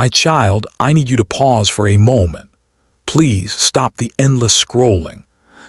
My child, I need you to pause for a moment. Please stop the endless scrolling.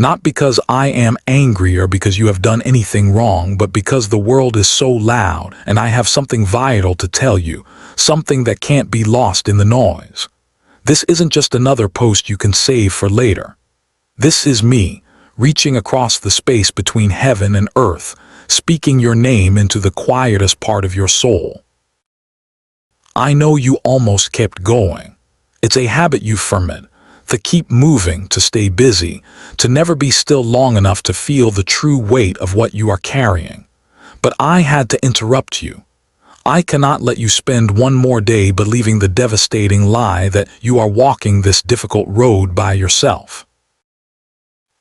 Not because I am angry or because you have done anything wrong, but because the world is so loud and I have something vital to tell you, something that can't be lost in the noise. This isn't just another post you can save for later. This is me, reaching across the space between heaven and earth, speaking your name into the quietest part of your soul. I know you almost kept going. It's a habit you ferment, to keep moving, to stay busy, to never be still long enough to feel the true weight of what you are carrying. But I had to interrupt you. I cannot let you spend one more day believing the devastating lie that you are walking this difficult road by yourself.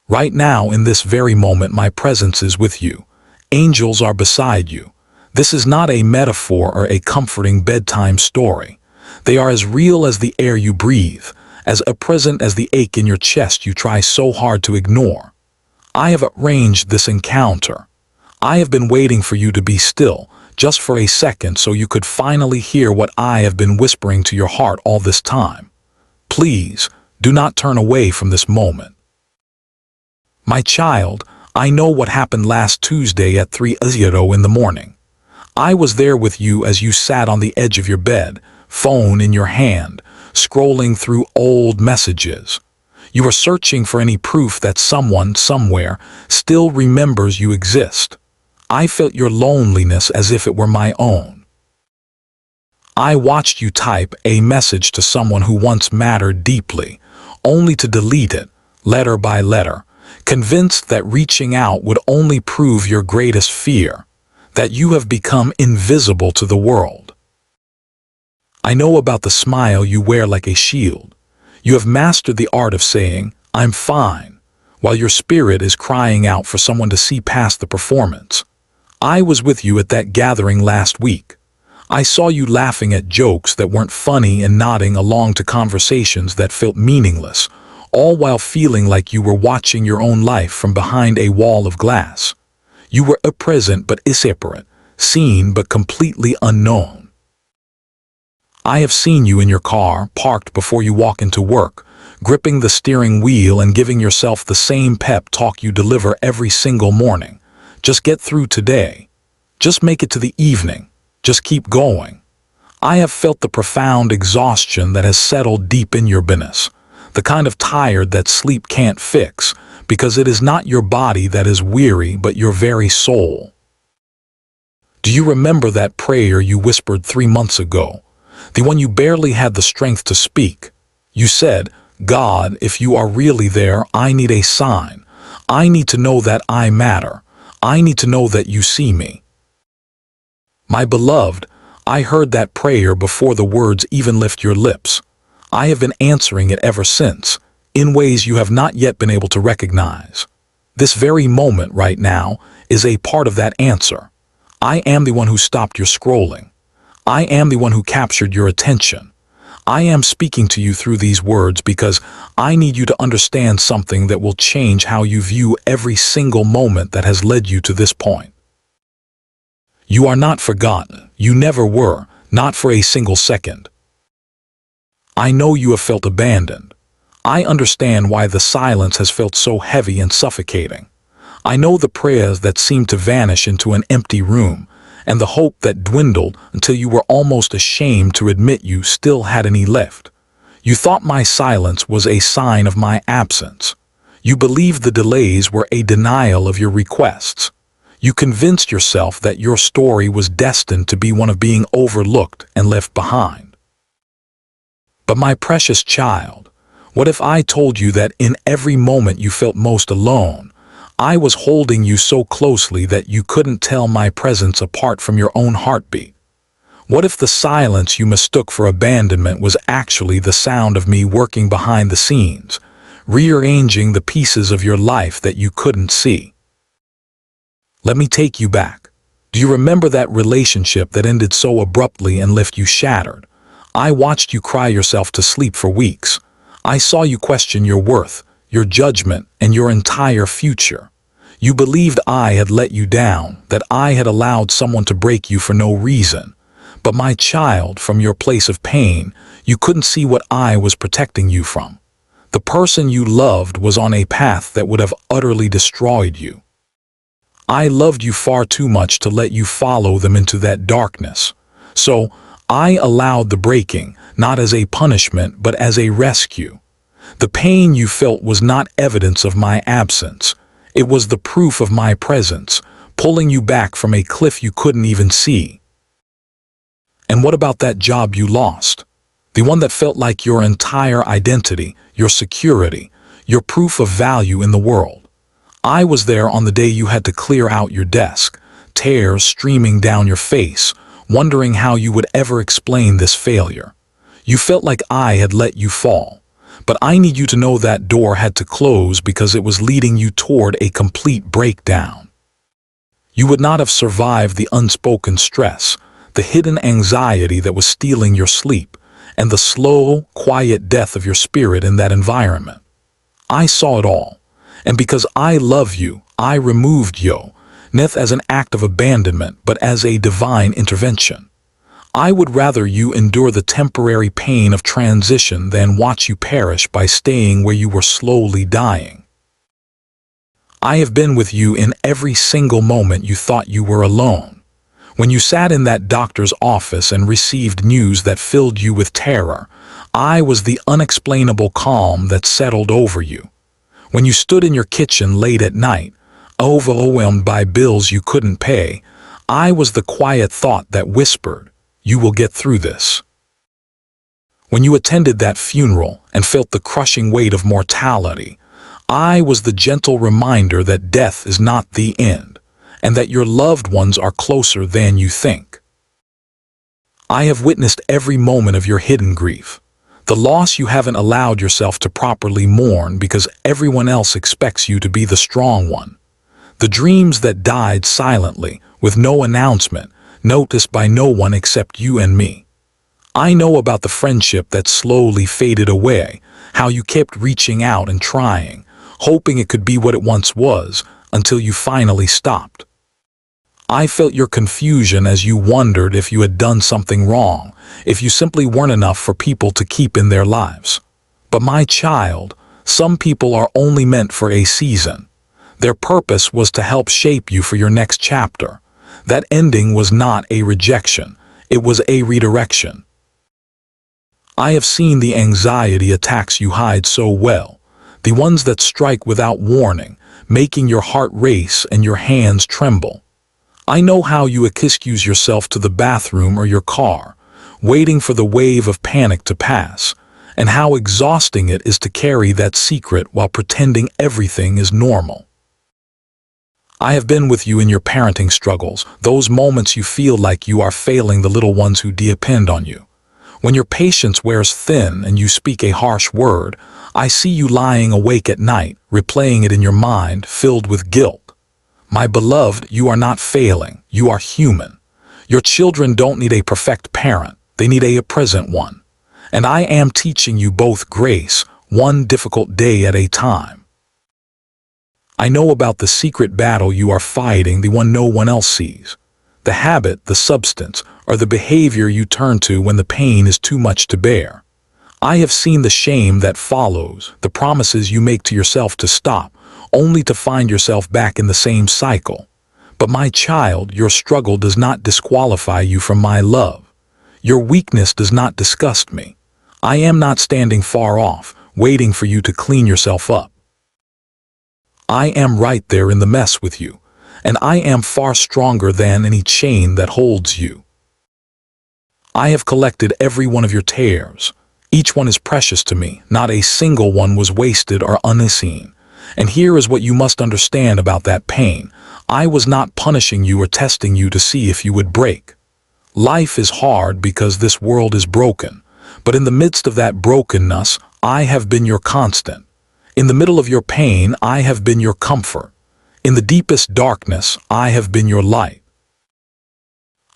Right now, in this very moment, my presence is with you. Angels are beside you. This is not a metaphor or a comforting bedtime story. They are as real as the air you breathe, as present as the ache in your chest you try so hard to ignore. I have arranged this encounter. I have been waiting for you to be still, just for a second, so you could finally hear what I have been whispering to your heart all this time. Please, do not turn away from this moment. My child, I know what happened last Tuesday at 3:00 in the morning. I was there with you as you sat on the edge of your bed, phone in your hand, scrolling through old messages. You were searching for any proof that someone, somewhere, still remembers you exist. I felt your loneliness as if it were my own. I watched you type a message to someone who once mattered deeply, only to delete it, letter by letter, convinced that reaching out would only prove your greatest fear, that you have become invisible to the world. I know about the smile you wear like a shield. You have mastered the art of saying, "I'm fine," while your spirit is crying out for someone to see past the performance. I was with you at that gathering last week. I saw you laughing at jokes that weren't funny and nodding along to conversations that felt meaningless, all while feeling like you were watching your own life from behind a wall of glass. You were present but separate, seen but completely unknown. I have seen you in your car, parked before you walk into work, gripping the steering wheel and giving yourself the same pep talk you deliver every single morning. Just get through today. Just make it to the evening. Just keep going. I have felt the profound exhaustion that has settled deep in your business, the kind of tired that sleep can't fix, because it is not your body that is weary but your very soul. Do you remember that prayer you whispered 3 months ago? The one you barely had the strength to speak. You said, "God, if you are really there, I need a sign. I need to know that I matter. I need to know that you see me." My beloved, I heard that prayer before the words even left your lips. I have been answering it ever since, in ways you have not yet been able to recognize. This very moment right now is a part of that answer. I am the one who stopped your scrolling. I am the one who captured your attention. I am speaking to you through these words because I need you to understand something that will change how you view every single moment that has led you to this point. You are not forgotten. You never were, not for a single second. I know you have felt abandoned. I understand why the silence has felt so heavy and suffocating. I know the prayers that seemed to vanish into an empty room, and the hope that dwindled until you were almost ashamed to admit you still had any left. You thought my silence was a sign of my absence. You believed the delays were a denial of your requests. You convinced yourself that your story was destined to be one of being overlooked and left behind. But my precious child, what if I told you that in every moment you felt most alone, I was holding you so closely that you couldn't tell my presence apart from your own heartbeat? What if the silence you mistook for abandonment was actually the sound of me working behind the scenes, rearranging the pieces of your life that you couldn't see? Let me take you back. Do you remember that relationship that ended so abruptly and left you shattered? I watched you cry yourself to sleep for weeks. I saw you question your worth, your judgment, and your entire future. You believed I had let you down, that I had allowed someone to break you for no reason. But my child, from your place of pain, you couldn't see what I was protecting you from. The person you loved was on a path that would have utterly destroyed you. I loved you far too much to let you follow them into that darkness. So I allowed the breaking, not as a punishment, but as a rescue. The pain you felt was not evidence of my absence. It was the proof of my presence, pulling you back from a cliff you couldn't even see. And what about that job you lost? The one that felt like your entire identity, your security, your proof of value in the world. I was there on the day you had to clear out your desk, tears streaming down your face, wondering how you would ever explain this failure. You felt like I had let you fall. But I need you to know that door had to close because it was leading you toward a complete breakdown. You would not have survived the unspoken stress, the hidden anxiety that was stealing your sleep, and the slow, quiet death of your spirit in that environment. I saw it all, and because I love you, I removed you, not as an act of abandonment, but as a divine intervention. I would rather you endure the temporary pain of transition than watch you perish by staying where you were slowly dying. I have been with you in every single moment you thought you were alone. When you sat in that doctor's office and received news that filled you with terror, I was the unexplainable calm that settled over you. When you stood in your kitchen late at night, overwhelmed by bills you couldn't pay, I was the quiet thought that whispered, "You will get through this." When you attended that funeral and felt the crushing weight of mortality, I was the gentle reminder that death is not the end, and that your loved ones are closer than you think. I have witnessed every moment of your hidden grief, the loss you haven't allowed yourself to properly mourn because everyone else expects you to be the strong one, the dreams that died silently with no announcement, noticed by no one except you and me. I know about the friendship that slowly faded away, how you kept reaching out and trying, hoping it could be what it once was, until you finally stopped. I felt your confusion as you wondered if you had done something wrong, if you simply weren't enough for people to keep in their lives. But my child, some people are only meant for a season. Their purpose was to help shape you for your next chapter. That ending was not a rejection, it was a redirection. I have seen the anxiety attacks you hide so well, the ones that strike without warning, making your heart race and your hands tremble. I know how you excuse yourself to the bathroom or your car, waiting for the wave of panic to pass, and how exhausting it is to carry that secret while pretending everything is normal. I have been with you in your parenting struggles, those moments you feel like you are failing the little ones who depend on you. When your patience wears thin and you speak a harsh word, I see you lying awake at night, replaying it in your mind, filled with guilt. My beloved, you are not failing, you are human. Your children don't need a perfect parent, they need a present one. And I am teaching you both grace, one difficult day at a time. I know about the secret battle you are fighting, the one no one else sees. The habit, the substance, or the behavior you turn to when the pain is too much to bear. I have seen the shame that follows, the promises you make to yourself to stop, only to find yourself back in the same cycle. But my child, your struggle does not disqualify you from my love. Your weakness does not disgust me. I am not standing far off, waiting for you to clean yourself up. I am right there in the mess with you, and I am far stronger than any chain that holds you. I have collected every one of your tears. Each one is precious to me, not a single one was wasted or unseen. And here is what you must understand about that pain. I was not punishing you or testing you to see if you would break. Life is hard because this world is broken, but in the midst of that brokenness, I have been your constant. In the middle of your pain, I have been your comfort. In the deepest darkness, I have been your light.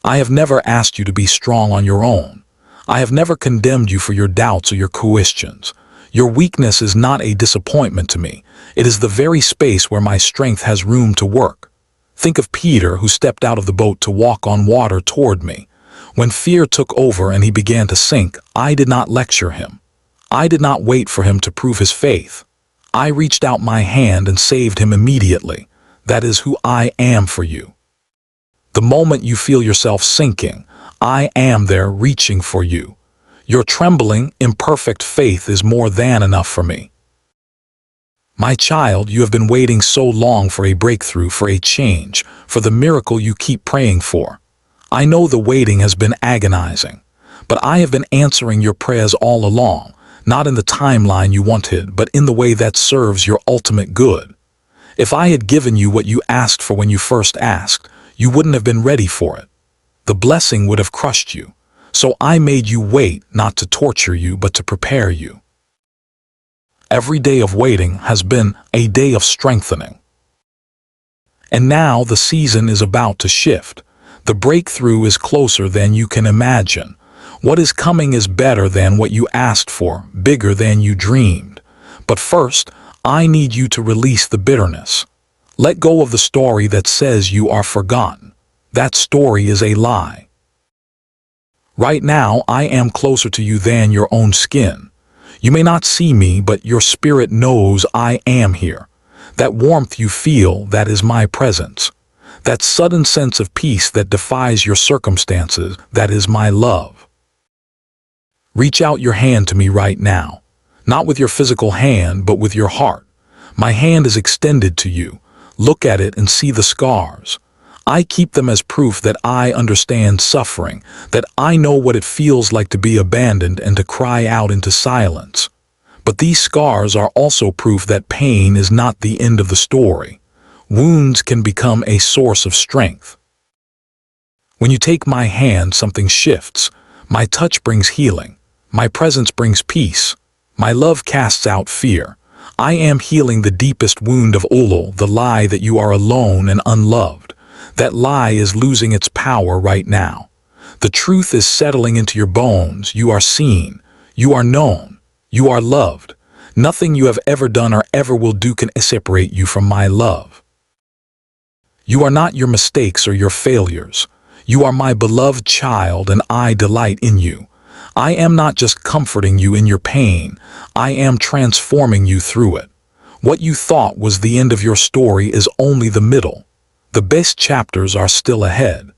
I have never asked you to be strong on your own. I have never condemned you for your doubts or your questions. Your weakness is not a disappointment to me. It is the very space where my strength has room to work. Think of Peter, who stepped out of the boat to walk on water toward me. When fear took over and he began to sink, I did not lecture him. I did not wait for him to prove his faith. I reached out my hand and saved him immediately. That is who I am for you. The moment you feel yourself sinking, I am there reaching for you. Your trembling, imperfect faith is more than enough for me. My child, you have been waiting so long for a breakthrough, for a change, for the miracle you keep praying for. I know the waiting has been agonizing, but I have been answering your prayers all along, not in the timeline you wanted, but in the way that serves your ultimate good. If I had given you what you asked for when you first asked, you wouldn't have been ready for it. The blessing would have crushed you. So I made you wait, not to torture you, but to prepare you. Every day of waiting has been a day of strengthening. And now the season is about to shift. The breakthrough is closer than you can imagine. What is coming is better than what you asked for, bigger than you dreamed. But first, I need you to release the bitterness. Let go of the story that says you are forgotten. That story is a lie. Right now, I am closer to you than your own skin. You may not see me, but your spirit knows I am here. That warmth you feel, that is my presence. That sudden sense of peace that defies your circumstances, that is my love. Reach out your hand to me right now. Not with your physical hand, but with your heart. My hand is extended to you. Look at it and see the scars. I keep them as proof that I understand suffering, that I know what it feels like to be abandoned and to cry out into silence. But these scars are also proof that pain is not the end of the story. Wounds can become a source of strength. When you take my hand, something shifts. My touch brings healing. My presence brings peace. My love casts out fear. I am healing the deepest wound of Ulul, the lie that you are alone and unloved. That lie is losing its power right now. The truth is settling into your bones. You are seen. You are known. You are loved. Nothing you have ever done or ever will do can separate you from my love. You are not your mistakes or your failures. You are my beloved child, and I delight in you. I am not just comforting you in your pain. I am transforming you through it. What you thought was the end of your story is only the middle. The best chapters are still ahead.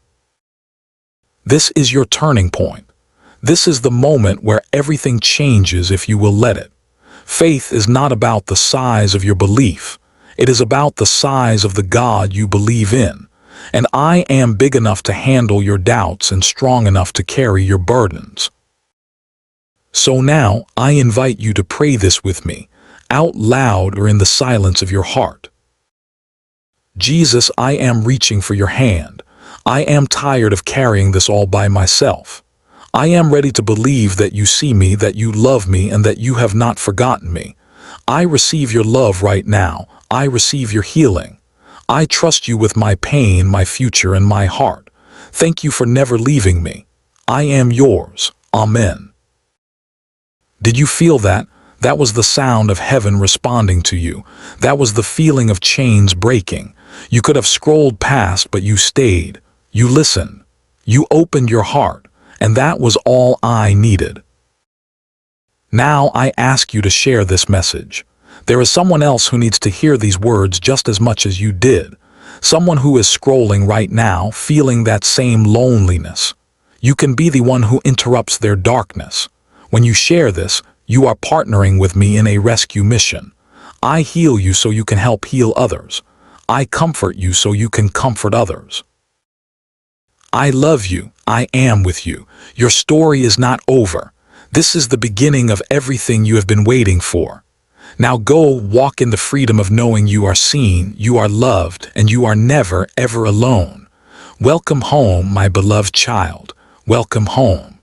This is your turning point. This is the moment where everything changes if you will let it. Faith is not about the size of your belief. It is about the size of the God you believe in. And I am big enough to handle your doubts and strong enough to carry your burdens. So now, I invite you to pray this with me, out loud or in the silence of your heart. Jesus, I am reaching for your hand. I am tired of carrying this all by myself. I am ready to believe that you see me, that you love me, and that you have not forgotten me. I receive your love right now. I receive your healing. I trust you with my pain, my future, and my heart. Thank you for never leaving me. I am yours. Amen. Did you feel that? That was the sound of heaven responding to you. That was the feeling of chains breaking. You could have scrolled past, but you stayed. You listened. You opened your heart, and that was all I needed. Now I ask you to share this message. There is someone else who needs to hear these words just as much as you did. Someone who is scrolling right now, feeling that same loneliness. You can be the one who interrupts their darkness. When you share this, you are partnering with me in a rescue mission. I heal you so you can help heal others. I comfort you so you can comfort others. I love you. I am with you. Your story is not over. This is the beginning of everything you have been waiting for. Now go walk in the freedom of knowing you are seen, you are loved, and you are never, ever alone. Welcome home, my beloved child. Welcome home.